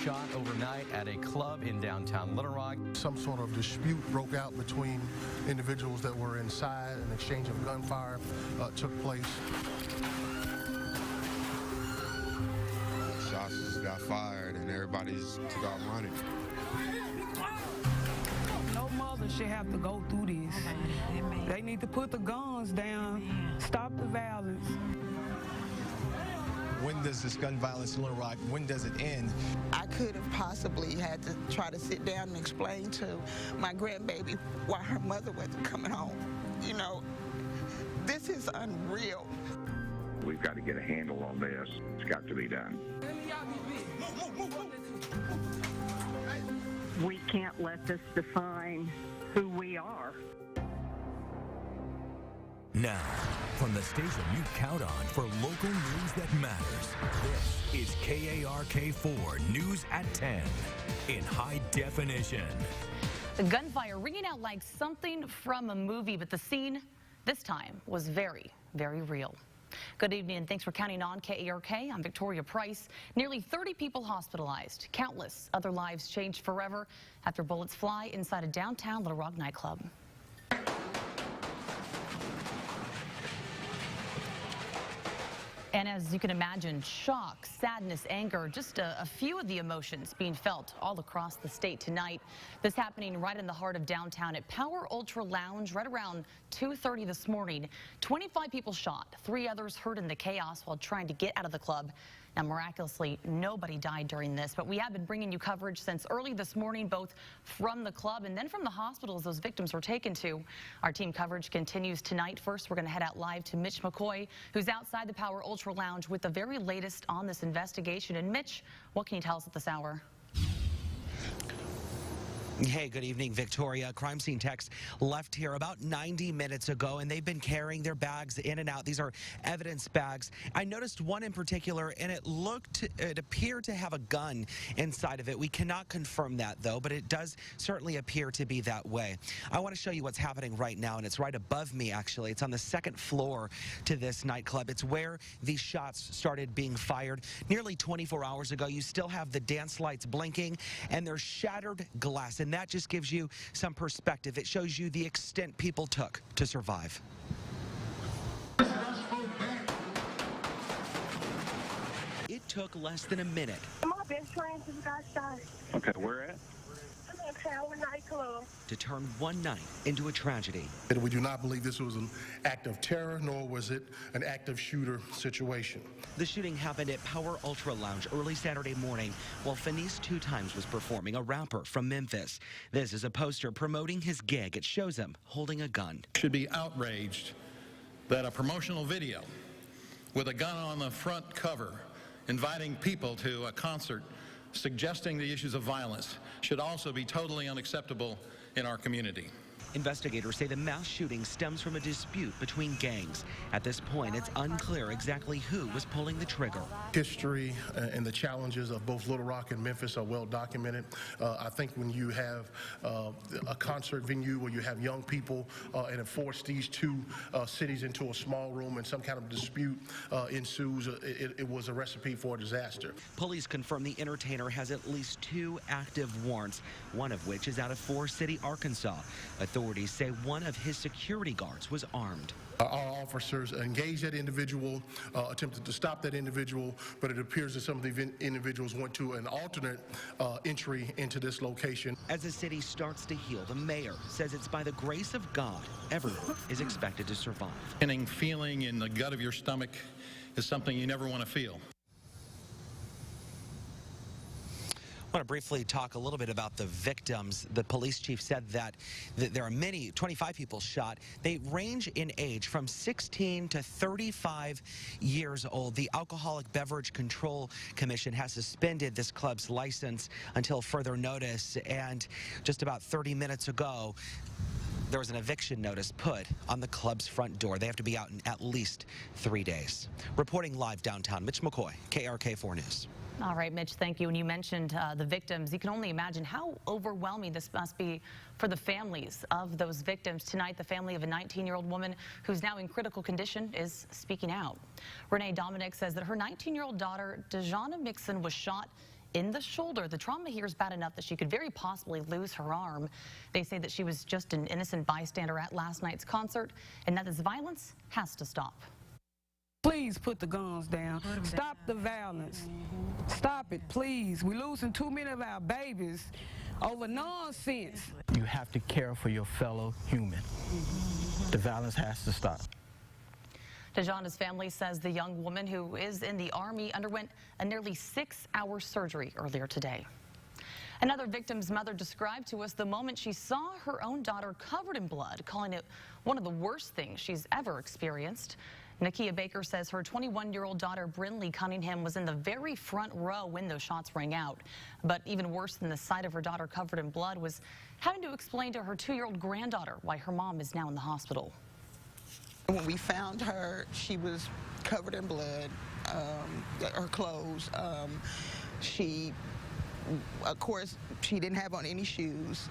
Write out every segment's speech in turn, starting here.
shot overnight at a club in downtown Little Rock. Some sort of dispute broke out between individuals that were inside. An exchange of gunfire took place. Shots just got fired and everybody's took off running. No mother should have to go through this. They need to put the guns down, stop the violence. When does this gun violence in Little Rock, when does it end? I could have possibly had to try to sit down and explain to my grandbaby why her mother wasn't coming home. You know, this is unreal. We've got to get a handle on this. It's got to be done. We can't let this define who we are. Now, from the station you count on for local news that matters, this is KARK4 News at 10 in high definition. The gunfire ringing out like something from a movie, but the scene this time was very, very real. Good evening and thanks for counting on KARK. I'm Victoria Price. Nearly 30 people hospitalized. Countless other lives changed forever after bullets fly inside a downtown Little Rock nightclub. And as you can imagine, shock, sadness, anger, just a few of the emotions being felt all across the state tonight. This happening right in the heart of downtown at Power Ultra Lounge right around 2:30 this morning. 25 people shot, 3 others hurt in the chaos while trying to get out of the club. Now, miraculously, nobody died during this, but we have been bringing you coverage since early this morning, both from the club and then from the hospitals those victims were taken to. Our team coverage continues tonight. First, we're going to head out live to Mitch McCoy, who's outside the Power Ultra Lounge with the very latest on this investigation. And Mitch, what can you tell us at this hour? Hey, good evening, Victoria. Crime scene techs left here about 90 minutes ago, and they've been carrying their bags in and out. These are evidence bags. I noticed one in particular, and it appeared to have a gun inside of it. We cannot confirm that, though, but it does certainly appear to be that way. I want to show you what's happening right now, and it's right above me, actually. It's on the second floor to this nightclub. It's where these shots started being fired nearly 24 hours ago. You still have the dance lights blinking, and there's shattered glass. And that just gives you some perspective. It shows you the extent people took to survive. It took less than a minute. My best friend just got shot. Okay, where at? I'm in Power nightclub. To turn one night into a tragedy. We do not believe this was an act of terror, nor was it an active shooter situation. The shooting happened at Power Ultra Lounge early Saturday morning while Fenice 2 Times was performing, a rapper from Memphis. This is a poster promoting his gig. It shows him holding a gun. Should be outraged that a promotional video with a gun on the front cover inviting people to a concert suggesting the issues of violence should also be totally unacceptable in our community. Investigators say the mass shooting stems from a dispute between gangs. At this point, it's unclear exactly who was pulling the trigger. History and the challenges of both Little Rock and Memphis are well documented. I think when you have a concert venue where you have young people and it forced these 2 cities into a small room and some kind of dispute ensues, it was a recipe for a disaster. Police confirm the entertainer has at least 2 active warrants, one of which is out of Forest City, Arkansas. Authorities say one of his security guards was armed. Our officers engaged that individual, attempted to stop that individual, but it appears that some of the individuals went to an alternate entry into this location. As the city starts to heal, the mayor says it's by the grace of God everyone is expected to survive. Any feeling in the gut of your stomach is something you never want to feel. I want to briefly talk a little bit about the victims. The police chief said that there are 25 people shot. They range in age from 16 to 35 years old. The Alcoholic Beverage Control Commission has suspended this club's license until further notice. And just about 30 minutes ago, there was an eviction notice put on the club's front door. They have to be out in at least 3 days. Reporting live downtown, Mitch McCoy, KARK4 News. All right, Mitch, thank you. And you mentioned the victims. You can only imagine how overwhelming this must be for the families of those victims. Tonight, the family of a 19-year-old woman who's now in critical condition is speaking out. Renee Dominic says that her 19-year-old daughter, Dejana Mixon, was shot in the shoulder. The trauma here is bad enough that she could very possibly lose her arm. They say that she was just an innocent bystander at last night's concert and that this violence has to stop. Please put the guns down. Stop the violence. Stop it, please. We're losing too many of our babies over nonsense. You have to care for your fellow human. The violence has to stop. Tajana's family says the young woman who is in the Army underwent a nearly 6-hour surgery earlier today. Another victim's mother described to us the moment she saw her own daughter covered in blood, calling it one of the worst things she's ever experienced. Nakia Baker says her 21-year-old daughter, Brinley Cunningham, was in the very front row when those shots rang out. But even worse than the sight of her daughter covered in blood was having to explain to her 2-year-old granddaughter why her mom is now in the hospital. When we found her, she was covered in blood, her clothes. Of course, she didn't have on any shoes.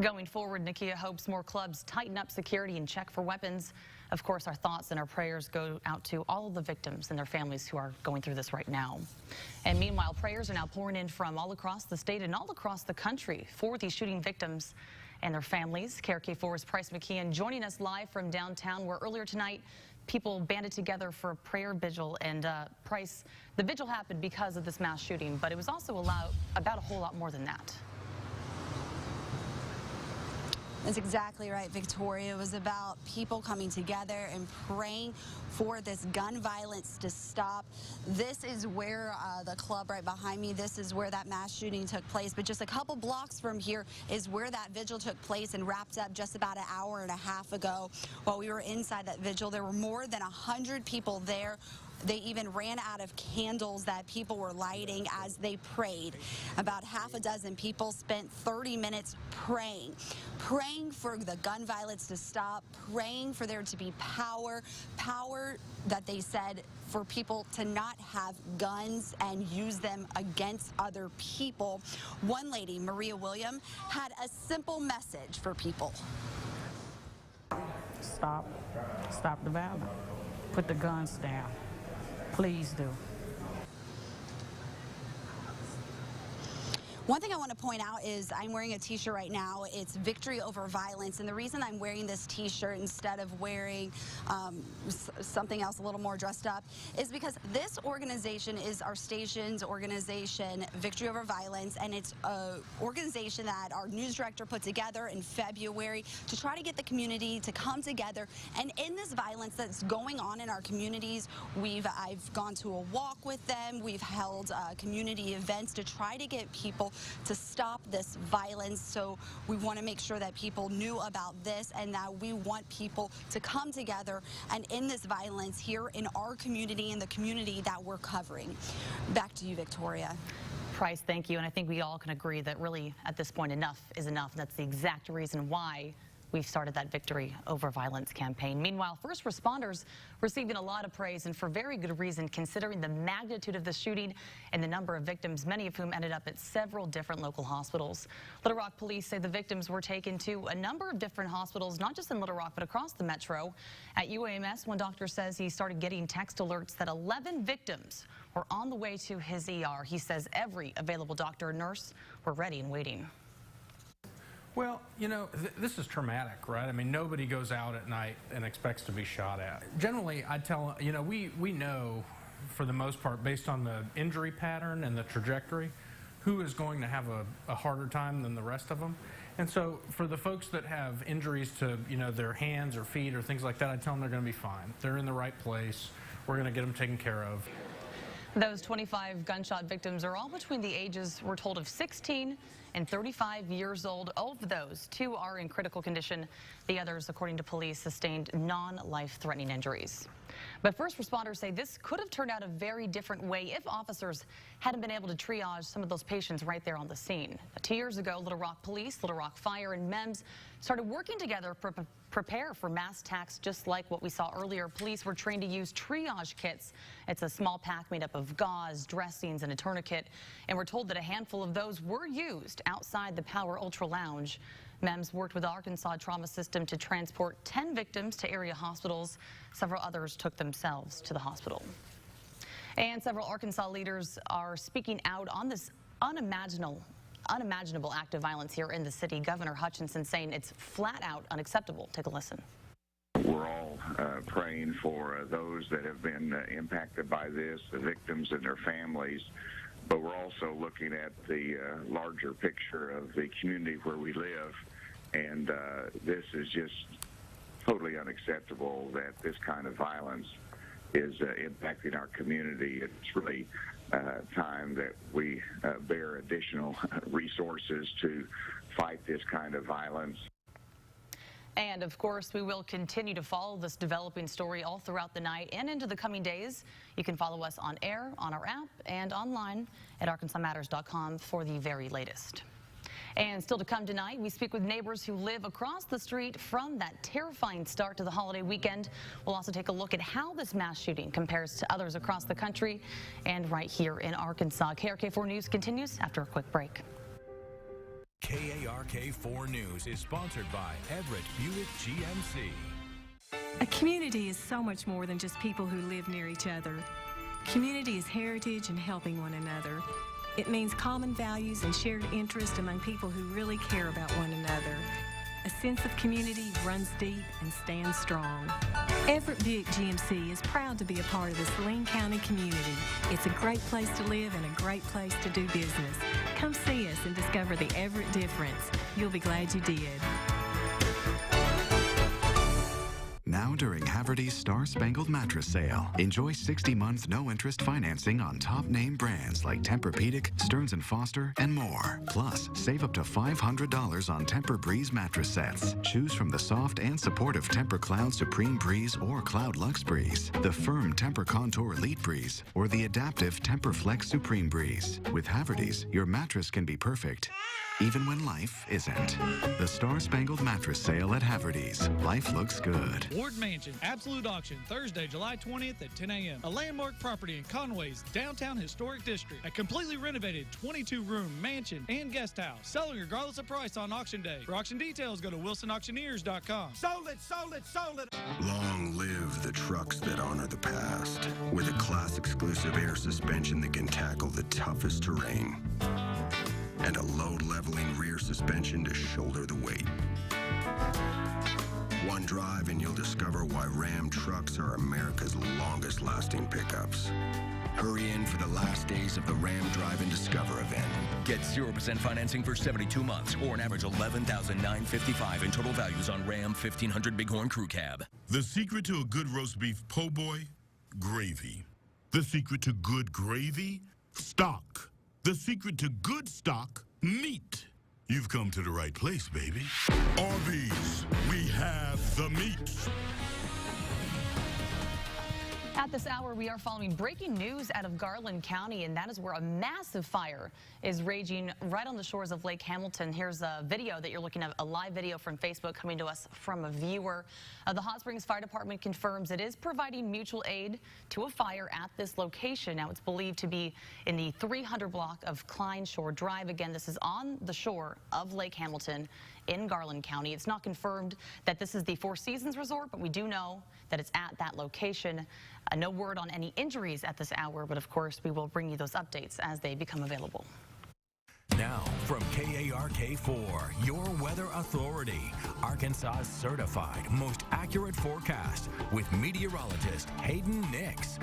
Going forward, Nakia hopes more clubs tighten up security and check for weapons. Of course, our thoughts and our prayers go out to all of the victims and their families who are going through this right now. And meanwhile, prayers are now pouring in from all across the state and all across the country for these shooting victims and their families. KARK 4's Price McKeon joining us live from downtown, where earlier tonight people banded together for a prayer vigil. And Price, the vigil happened because of this mass shooting, but it was also about a whole lot more than that. That's exactly right, Victoria. It was about people coming together and praying for this gun violence to stop. This is where the club right behind me, this is where that mass shooting took place. But just a couple blocks from here is where that vigil took place and wrapped up just about an hour and a half ago. While we were inside that vigil, there were more than 100 people there. They even ran out of candles that people were lighting as they prayed. About half a dozen people spent 30 minutes praying for the gun violence to stop, praying for there to be power that they said for people to not have guns and use them against other people. One lady, Maria William, had a simple message for people. Stop the violence. Put the guns down. Please do. One thing I want to point out is I'm wearing a t-shirt right now. It's Victory Over Violence. And the reason I'm wearing this t-shirt instead of wearing something else a little more dressed up is because this organization is our station's organization, Victory Over Violence. And it's an organization that our news director put together in February to try to get the community to come together. And in this violence that's going on in our communities, I've gone to a walk with them. We've held community events to try to get people to stop this violence. So we want to make sure that people knew about this and that we want people to come together and end this violence here in our community and the community that we're covering. Back to you, Victoria. Price, thank you. And I think we all can agree that really at this point enough is enough. And that's the exact reason why we've started that Victory Over Violence campaign. Meanwhile, first responders receiving a lot of praise, and for very good reason, considering the magnitude of the shooting and the number of victims, many of whom ended up at several different local hospitals. Little Rock police say the victims were taken to a number of different hospitals, not just in Little Rock, but across the metro. At UAMS, one doctor says he started getting text alerts that 11 victims were on the way to his ER. He says every available doctor and nurse were ready and waiting. Well, you know, this is traumatic, right? I mean, nobody goes out at night and expects to be shot at. Generally, I tell, you know, we know for the most part, based on the injury pattern and the trajectory, who is going to have a harder time than the rest of them. And so for the folks that have injuries to, you know, their hands or feet or things like that, I tell them they're going to be fine. They're in the right place. We're going to get them taken care of. Those 25 gunshot victims are all between the ages, we're told, of 16 and 35 years old. Of those, 2 are in critical condition. The others, according to police, sustained non-life-threatening injuries. But first responders say this could have turned out a very different way if officers hadn't been able to triage some of those patients right there on the scene. 2 years ago, Little Rock Police, Little Rock Fire, and MEMS started working together to prepare for mass attacks just like what we saw earlier. Police were trained to use triage kits. It's a small pack made up of gauze, dressings, and a tourniquet. And we're told that a handful of those were used outside the Power Ultra Lounge. MEMS worked with Arkansas Trauma System to transport 10 victims to area hospitals. Several others took themselves to the hospital. And several Arkansas leaders are speaking out on this unimaginable act of violence here in the city. Governor Hutchinson saying it's flat out unacceptable. Take a listen. We're all praying for those that have been impacted by this, the victims and their families, but we're also looking at the larger picture of the community where we live, and this is just totally unacceptable that this kind of violence is impacting our community. It's really time that we bear additional resources to fight this kind of violence. And of course, we will continue to follow this developing story all throughout the night and into the coming days. You can follow us on air, on our app, and online at arkansasmatters.com for the very latest. And still to come tonight, we speak with neighbors who live across the street from that terrifying start to the holiday weekend. We'll also take a look at how this mass shooting compares to others across the country and right here in Arkansas. KARK4 News continues after a quick break. KARK4 News is sponsored by Everett Buick GMC. A community is so much more than just people who live near each other. Community is heritage and helping one another. It means common values and shared interest among people who really care about one another. A sense of community runs deep and stands strong. Everett Buick GMC is proud to be a part of the Saline County community. It's a great place to live and a great place to do business. Come see us and discover the Everett difference. You'll be glad you did. Now during Haverty's Star Spangled Mattress Sale, enjoy 60-month no-interest financing on top-name brands like Tempur-Pedic, Stearns & Foster, and more. Plus, save up to $500 on Tempur-Breeze mattress sets. Choose from the soft and supportive Tempur-Cloud Supreme Breeze or Cloud Luxe Breeze, the firm Tempur-Contour Elite Breeze, or the adaptive Tempur-Flex Supreme Breeze. With Haverty's, your mattress can be perfect, even when life isn't. The Star Spangled Mattress Sale at Haverty's. Life looks good. Ward Mansion Absolute Auction, Thursday, July 20th at 10 a.m. A landmark property in Conway's downtown historic district. A completely renovated 22-room mansion and guest house. Selling regardless of price on auction day. For auction details, go to wilsonauctioneers.com. Sold it, sold it, sold it! Long live the trucks that honor the past. With a class-exclusive air suspension that can tackle the toughest terrain. And a load-leveling rear suspension to shoulder the weight. One drive and you'll discover why Ram trucks are America's longest-lasting pickups. Hurry in for the last days of the Ram Drive and Discover event. Get 0% financing for 72 months or an average $11,955 in total values on Ram 1500 Bighorn Crew Cab. The secret to a good roast beef po' boy? Gravy. The secret to good gravy? Stock. The secret to good stock? Meat. You've come to the right place, baby. Arby's, we have the meat. At this hour, we are following breaking news out of Garland County, and that is where a massive fire is raging right on the shores of Lake Hamilton. Here's a video that you're looking at, a live video from Facebook coming to us from a viewer. The Hot Springs Fire Department confirms it is providing mutual aid to a fire at this location. Now, it's believed to be in the 300 block of Klein Shore Drive. Again, this is on the shore of Lake Hamilton in Garland County. It's not confirmed that this is the Four Seasons Resort, but we do know that it's at that location. No word on any injuries at this hour, but of course we will bring you those updates as they become available. Now, from KARK4, your weather authority, Arkansas's certified most accurate forecast with meteorologist Hayden Nix.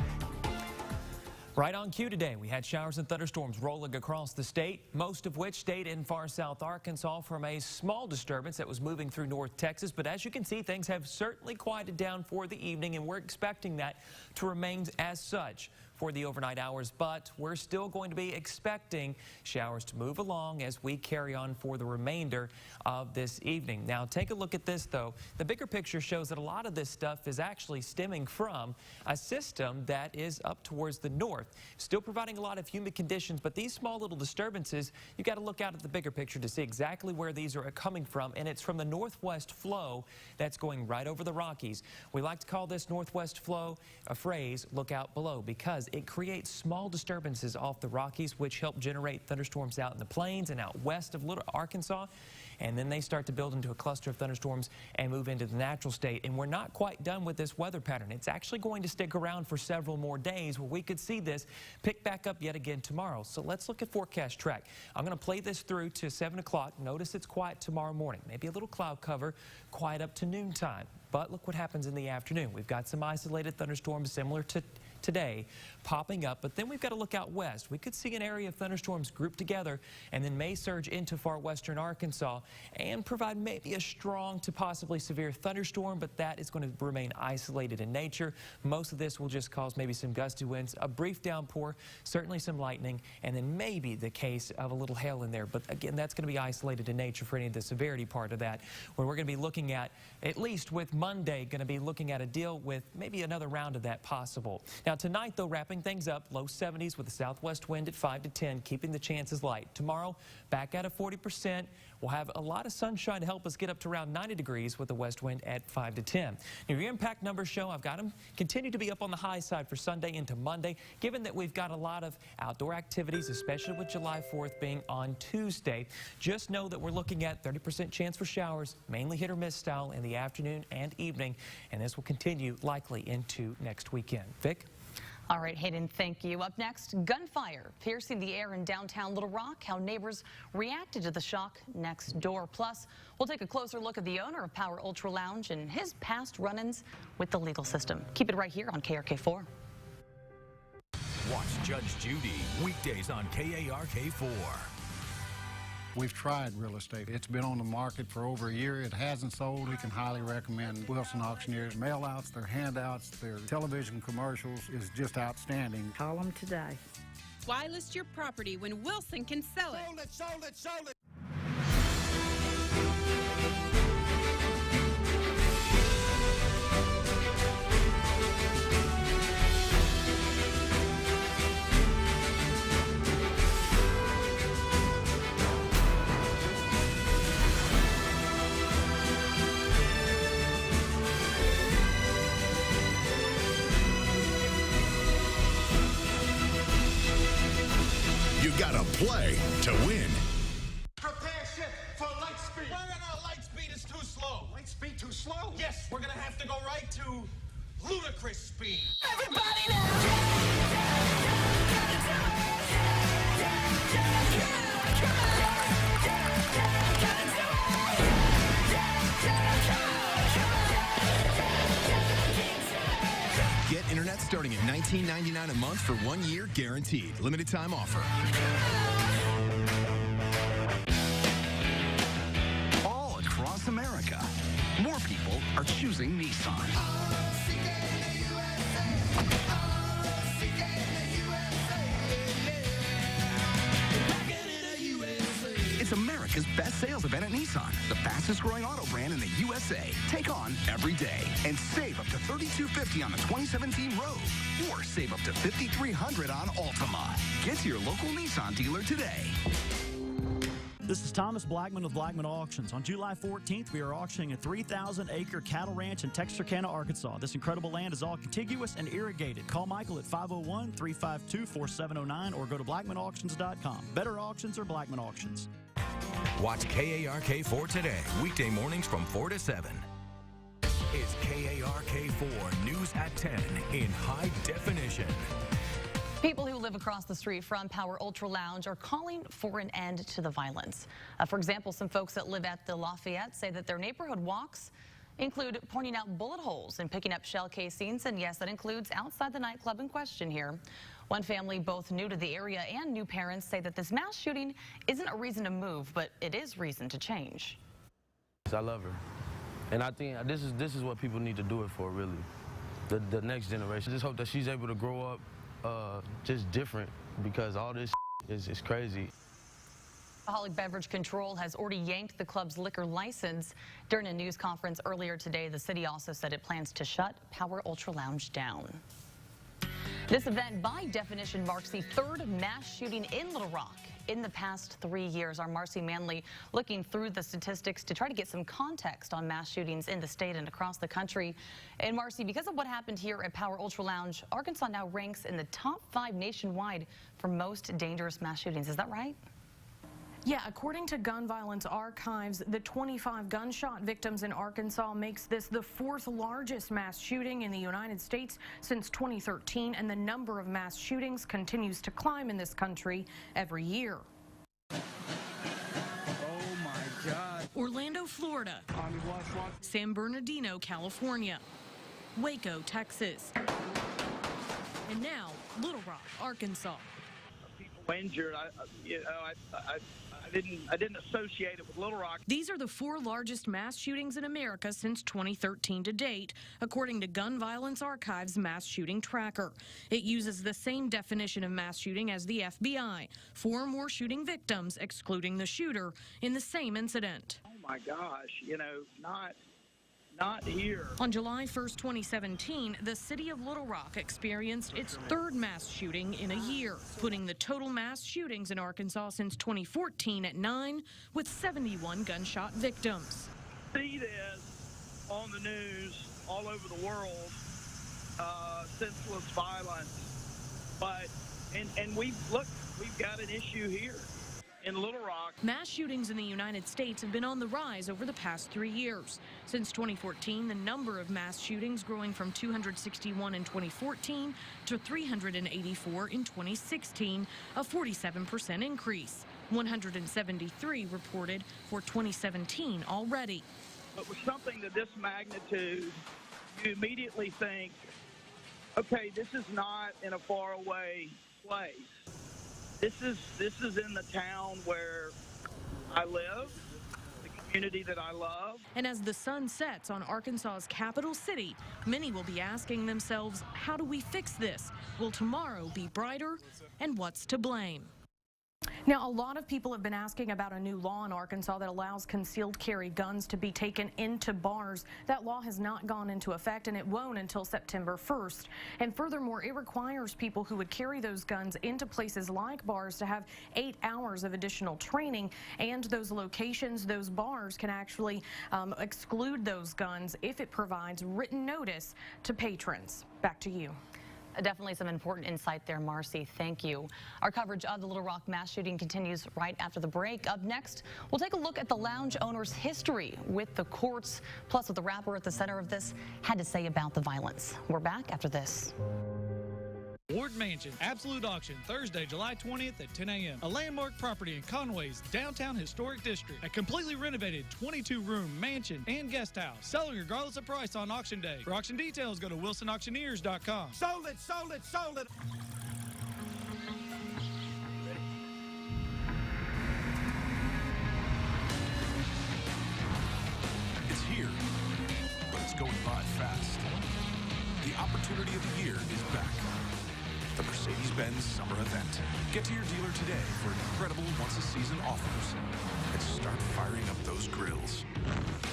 Right on cue today, we had showers and thunderstorms rolling across the state, most of which stayed in far south Arkansas from a small disturbance that was moving through North Texas. But as you can see, things have certainly quieted down for the evening, and we're expecting that to remain as such for the overnight hours. But we're still going to be expecting showers to move along as we carry on for the remainder of this evening. Now, take a look at this, though. The bigger picture shows that a lot of this stuff is actually stemming from a system that is up towards the north. Still providing a lot of humid conditions, but these small little disturbances, you got to look out at the bigger picture to see exactly where these are coming from, and it's from the northwest flow that's going right over the Rockies. We like to call this northwest flow a phrase, look out below, because it creates small disturbances off the Rockies, which help generate thunderstorms out in the plains and out west of Little Arkansas. and then they start to build into a cluster of thunderstorms and move into the natural state. And we're not quite done with this weather pattern. It's actually going to stick around for several more days where we could see this pick back up yet again tomorrow. So let's look at forecast track. I'm going to play this through to 7 o'clock. Notice it's quiet tomorrow morning. Maybe a little cloud cover, quiet up to noontime. But look what happens in the afternoon. We've got some isolated thunderstorms similar to today popping up, but then we've got to look out west. We could see an area of thunderstorms grouped together and then may surge into far western Arkansas and provide maybe a strong to possibly severe thunderstorm, but that is going to remain isolated in nature. Most of this will just cause maybe some gusty winds, a brief downpour, certainly some lightning, and then maybe the case of a little hail in there. But again, that's going to be isolated in nature for any of the severity part of that, where we're going to be looking at least with Monday, going to be looking at a deal with maybe another round of that possible. Now tonight, though, wrapping things up, low 70s with a southwest wind at 5 to 10, keeping the chances light. Tomorrow, back at a 40%. We'll have a lot of sunshine to help us get up to around 90 degrees with a west wind at 5 to 10. Now, your impact numbers show I've got them continue to be up on the high side for Sunday into Monday, given that we've got a lot of outdoor activities, especially with July 4th being on Tuesday. Just know that we're looking at 30% chance for showers, mainly hit or miss style in the afternoon and evening, and this will continue likely into next weekend. Vic? All right, Hayden, thank you. Up next, gunfire piercing the air in downtown Little Rock, how neighbors reacted to the shock next door. Plus, we'll take a closer look at the owner of Power Ultra Lounge and his past run-ins with the legal system. Keep it right here on KARK4. Watch Judge Judy weekdays on KARK4. We've tried real estate. It's been on the market for over a year. It hasn't sold. We can highly recommend Wilson Auctioneers. Mail-outs, their handouts, their television commercials is just outstanding. Call them today. Why list your property when Wilson can sell it? Sold it, sold it, sold it. You gotta play to win. Prepare ship for light speed. No, light speed is too slow. Light speed too slow? Yes, we're gonna have to go right to ludicrous speed. Everybody now! Get internet starting at $19.99 a month for 1 year guaranteed. Limited time offer. All across America, more people are choosing Nissan. It's America's best sales event at Nissan, the fastest growing auto brand in the USA. Take on every day and save up to $3,250 on the 2017 Rogue, or save up to $5,300 on Altima. Get to your local Nissan dealer today. This is Thomas Blackman with Blackman Auctions. On July 14th, we are auctioning a 3,000-acre cattle ranch in Texarkana, Arkansas. This incredible land is all contiguous and irrigated. Call Michael at 501-352-4709 or go to blackmanauctions.com. Better auctions or Blackman Auctions. Watch KARK4 today, weekday mornings from 4 to 7. It's KARK4 News at 10 in high definition. People who live across the street from Power Ultra Lounge are calling for an end to the violence. For example, some folks that live at the Lafayette say that their neighborhood walks include pointing out bullet holes and picking up shell casings, and yes, that includes outside the nightclub in question here. One family, both new to the area and new parents, say that this mass shooting isn't a reason to move, but it is reason to change. I love her, and I think this is what people need to do it for, really. The next generation. I just hope that she's able to grow up just different, because all this is crazy. Alcoholic Beverage Control has already yanked the club's liquor license. During a news conference earlier today, the city also said it plans to shut Power Ultra Lounge down. This event, by definition, marks the third mass shooting in Little Rock in the past 3 years. Our Marcy Manley looking through the statistics to try to get some context on mass shootings in the state and across the country. And Marcy, because of what happened here at Power Ultra Lounge, Arkansas now ranks in the top 5 nationwide for most dangerous mass shootings. Is that right? Yeah, according to Gun Violence Archives, the 25 gunshot victims in Arkansas makes this the 4th largest mass shooting in the United States since 2013, and the number of mass shootings continues to climb in this country every year. Oh my God. Orlando, Florida. San Bernardino, California. Waco, Texas. And now, Little Rock, Arkansas. People injured. I didn't associate it with Little Rock. These are the 4 largest mass shootings in America since 2013 to date, according to Gun Violence Archives mass shooting tracker. It uses the same definition of mass shooting as the FBI. 4 or more shooting victims, excluding the shooter, in the same incident. Oh my gosh, not here. On July 1st, 2017, the city of Little Rock experienced its 3rd mass shooting in a year, putting the total mass shootings in Arkansas since 2014 at 9, with 71 gunshot victims. See this on the news all over the world, senseless violence, but and we've got an issue here. In Little Rock. Mass shootings in the United States have been on the rise over the past 3 years. Since 2014, the number of mass shootings growing from 261 in 2014 to 384 in 2016, a 47% increase. 173 reported for 2017 already. But with something of this magnitude, you immediately think, okay, this is not in a faraway place. This is in the town where I live, the community that I love. And as the sun sets on Arkansas's capital city, many will be asking themselves, how do we fix this? Will tomorrow be brighter? And what's to blame? Now, a lot of people have been asking about a new law in Arkansas that allows concealed carry guns to be taken into bars. That law has not gone into effect, and it won't until September 1st. And furthermore, it requires people who would carry those guns into places like bars to have 8 hours of additional training, and those locations, those bars, can actually exclude those guns if it provides written notice to patrons. Back to you. Definitely some important insight there, Marcy. Thank you. Our coverage of the Little Rock mass shooting continues right after the break. Up next, we'll take a look at the lounge owner's history with the courts, plus what the rapper at the center of this had to say about the violence. We're back after this. Ward Mansion, Absolute Auction, Thursday, July 20th at 10 a.m. A landmark property in Conway's downtown historic district. A completely renovated 22-room mansion and guest house. Selling regardless of price on auction day. For auction details, go to wilsonauctioneers.com. Sold it, sold it, sold it. It's here, but it's going by fast. The opportunity of the year is back. The Mercedes-Benz Summer Event. Get to your dealer today for incredible once-a-season offers and start firing up those grills.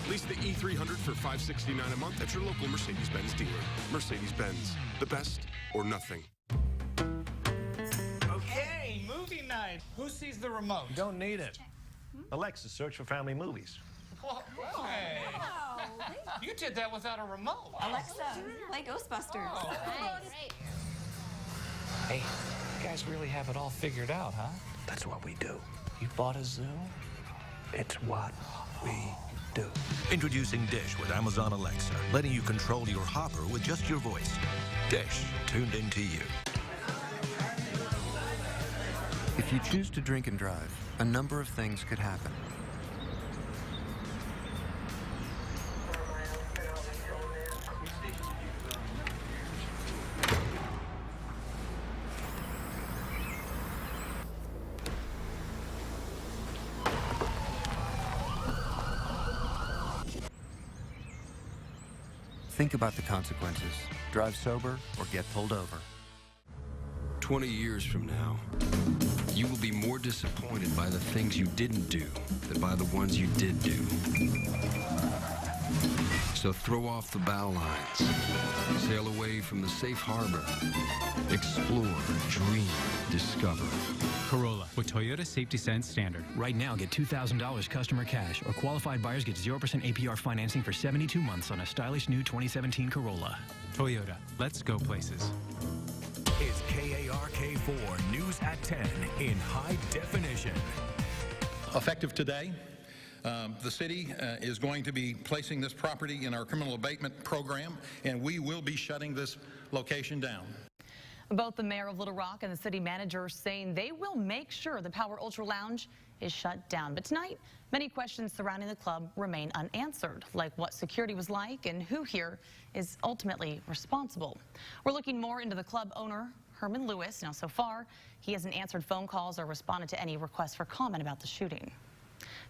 Lease the E300 for $569 a month at your local Mercedes-Benz dealer. Mercedes-Benz, the best or nothing. Okay, movie night. Who sees the remote? You don't need it. Alexa, search for family movies. Hey. You did that without a remote. Alexa, play Ghostbusters. Oh. Nice. Hey, you guys really have it all figured out, huh? That's what we do. You bought a zoo? It's what we do. Introducing Dish with Amazon Alexa, letting you control your hopper with just your voice. Dish, tuned into you. If you choose to drink and drive, a number of things could happen. Think about the consequences. Drive sober or get pulled over. 20 years from now, you will be more disappointed by the things you didn't do than by the ones you did do. So throw off the bow lines, sail away from the safe harbor, explore, dream, discover. Corolla with Toyota Safety Sense Standard. Right now, get $2,000 customer cash, or qualified buyers get 0% APR financing for 72 months on a stylish new 2017 Corolla. Toyota, let's go places. It's KARK4 News at 10 in high definition. Effective today, the city is going to be placing this property in our criminal abatement program, and we will be shutting this location down. Both the mayor of Little Rock and the city manager saying they will make sure the Power Ultra Lounge is shut down. But tonight, many questions surrounding the club remain unanswered, like what security was like and who here is ultimately responsible. We're looking more into the club owner, Herman Lewis. Now, so far, he hasn't answered phone calls or responded to any requests for comment about the shooting.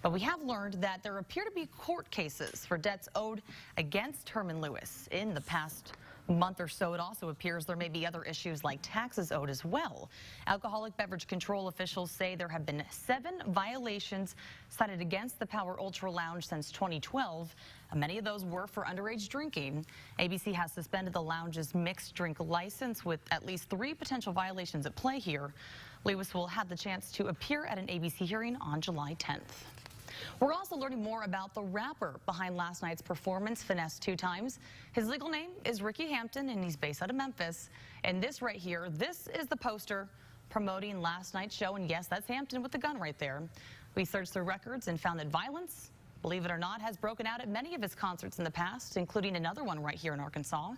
But we have learned that there appear to be court cases for debts owed against Herman Lewis in the past month or so. It also appears there may be other issues like taxes owed as well. Alcoholic beverage control officials say there have been 7 violations cited against the Power Ultra Lounge since 2012. Many of those were for underage drinking. ABC has suspended the lounge's mixed drink license with at least 3 potential violations at play here. Lewis will have the chance to appear at an ABC hearing on July 10th. We're also learning more about the rapper behind last night's performance, finessed 2 times. His legal name is Ricky Hampton, and he's based out of Memphis. And this right here, this is the poster promoting last night's show. And yes, that's Hampton with the gun right there. We searched through records and found that violence, believe it or not, has broken out at many of his concerts in the past, including another one right here in Arkansas.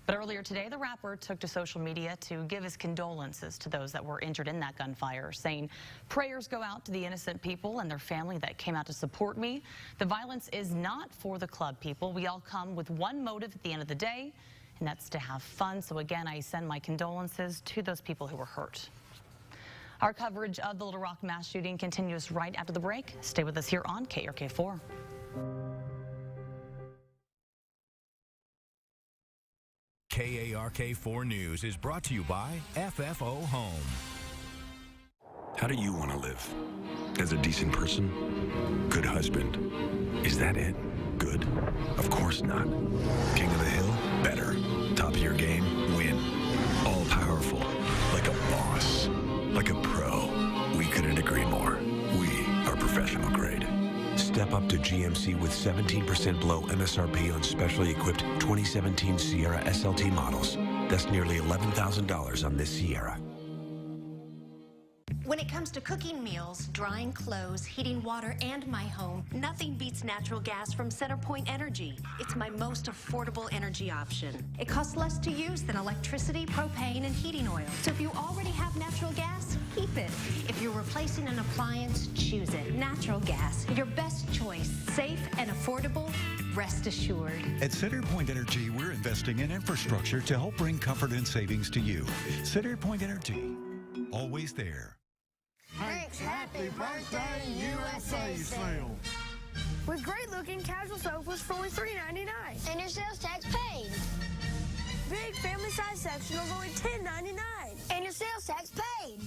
But earlier today, the rapper took to social media to give his condolences to those that were injured in that gunfire, saying, "Prayers go out to the innocent people and their family that came out to support me. The violence is not for the club people. We all come with one motive at the end of the day, and that's to have fun. So again, I send my condolences to those people who were hurt." Our coverage of the Little Rock mass shooting continues right after the break. Stay with us here on KARK4. KARK4 News is brought to you by FFO Home. How do you want to live? As a decent person? Good husband? Is that it? Good? Of course not. King of the hill? Better. Top of your game? Win. All powerful. Like a boss. Like a pro. We couldn't agree more. We are professional grade. Step up to GMC with 17% below MSRP on specially equipped 2017 Sierra SLT models. That's nearly $11,000 on this Sierra. When it comes to cooking meals, drying clothes, heating water, and my home, nothing beats natural gas from CenterPoint Energy. It's my most affordable energy option. It costs less to use than electricity, propane, and heating oil. So if you already have natural gas, keep it. If you're replacing an appliance, choose it. Natural gas, your best choice. Safe and affordable, rest assured. At CenterPoint Energy, we're investing in infrastructure to help bring comfort and savings to you. CenterPoint Energy, always there. Hank's Happy Birthday USA sale. With great-looking casual sofas for only $3.99. And your sales tax paid. Big family-size sectionals only $10.99. And your sales tax paid.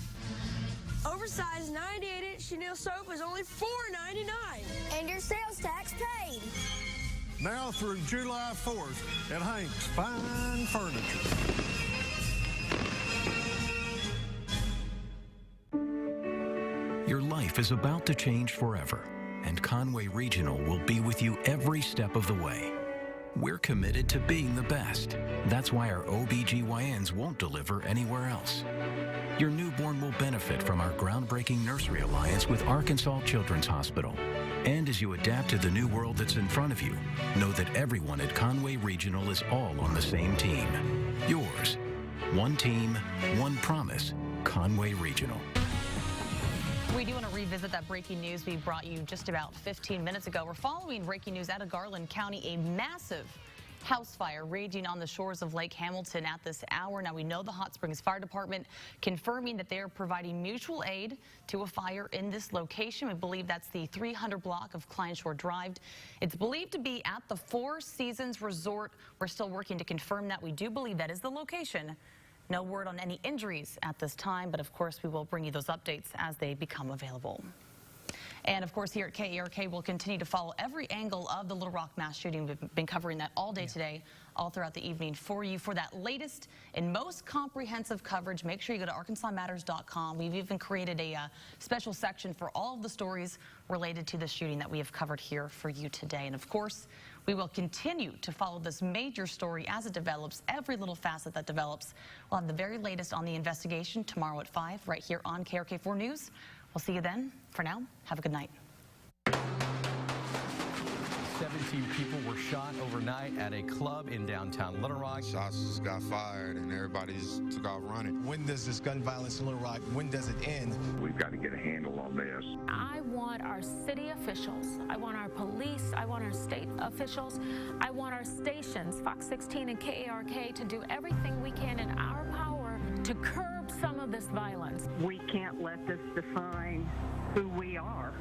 Oversized 98-inch chenille sofas only $4.99. And your sales tax paid. Now through July 4th at Hank's Fine Furniture. Your life is about to change forever, and Conway Regional will be with you every step of the way. We're committed to being the best. That's why our OBGYNs won't deliver anywhere else. Your newborn will benefit from our groundbreaking nursery alliance with Arkansas Children's Hospital. And as you adapt to the new world that's in front of you, know that everyone at Conway Regional is all on the same team. Yours. One team, one promise. Conway Regional. We do want to revisit that breaking news we brought you just about 15 minutes ago. We're following breaking news out of Garland County, a massive house fire raging on the shores of Lake Hamilton at this hour. Now, we know the Hot Springs Fire Department confirming that they are providing mutual aid to a fire in this location. We believe that's the 300 block of Klein Shore Drive. It's believed to be at the Four Seasons Resort. We're still working to confirm that. We do believe that is the location. No word on any injuries at this time, but of course we will bring you those updates as they become available. And of course here at KARK we'll continue to follow every angle of the Little Rock mass shooting. We've been covering that all day today, all throughout the evening for you. For that latest and most comprehensive coverage, make sure you go to arkansasmatters.com. We've even created a special section for all of the stories related to the shooting that we have covered here for you today. And of course, we will continue to follow this major story as it develops, every little facet that develops. We'll have the very latest on the investigation tomorrow at 5 right here on KARK4 News. We'll see you then. For now, have a good night. 17 people were shot overnight at a club in downtown Little Rock. Shots just got fired and everybody just took off running. When does this gun violence in Little Rock, when does it end? We've got to get a handle on this. I want our city officials, I want our police, I want our state officials, I want our stations, Fox 16 and KARK, to do everything we can in our power to curb some of this violence. We can't let this define who we are.